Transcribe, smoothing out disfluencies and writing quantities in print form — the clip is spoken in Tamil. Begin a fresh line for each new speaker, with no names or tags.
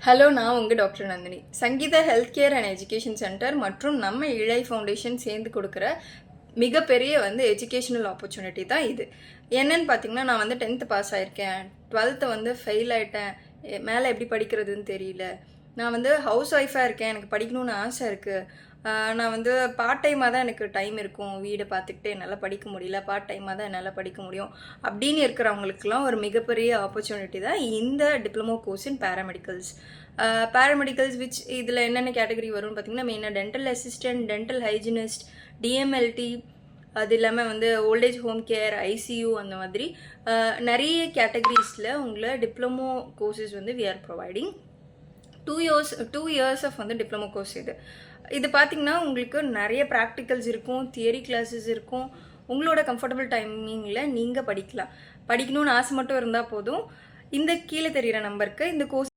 ஹலோ, நான் உங்கள் doctor Nandini. Sangeetha health care and education centre மற்றும் நம்ம இழை ஃபவுண்டேஷன் சேர்ந்து கொடுக்குற மிகப்பெரிய எஜுகேஷனல் ஆப்பர்ச்சுனிட்டி தான் இது. என்னன்னு பார்த்தீங்கன்னா, நான் 10th பாஸ் ஆகிருக்கேன், 12th ஃபெயில் ஆகிட்டேன், மேலே எப்படி படிக்கிறதுன்னு தெரியல, நான் ஹவுஸ் ஒய்ஃபாக இருக்கேன், எனக்கு படிக்கணும்னு ஆசை இருக்குது, நான் பார்ட் டைமாக தான் எனக்கு டைம் இருக்கும், வீடை பார்த்துக்கிட்டு என்னால் படிக்க முடியல, பார்ட் டைமாக தான் என்னால் படிக்க முடியும் அப்படின்னு இருக்கிறவங்களுக்குலாம் ஒரு மிகப்பெரிய ஆப்பர்ச்சுனிட்டி தான் இந்த diploma course in paramedicals. Paramedicals which இதில் என்னென்ன கேட்டகரி வரும்னு பார்த்தீங்கன்னா, மெயினாக dental assistant, dental hygienist, DMLT, அது இல்லாமல் ஓல்டேஜ் ஹோம் கேர், ஐசியூ, அந்த மாதிரி நிறைய கேட்டகரிஸில் உங்களை diploma courses we are providing. 2 years of diploma course இது பார்த்தீங்கன்னா உங்களுக்கு நிறைய ப்ராக்டிக்கல்ஸ் இருக்கும், தியரி கிளாஸஸ் இருக்கும். உங்களோட கம்ஃபர்டபுள் டைமிங்கில் நீங்கள் படிக்கணும்னு ஆசை மட்டும் இருந்தால் போதும். இந்த கீழே தெரிகிற நம்பருக்கு இந்த கோர்ஸ்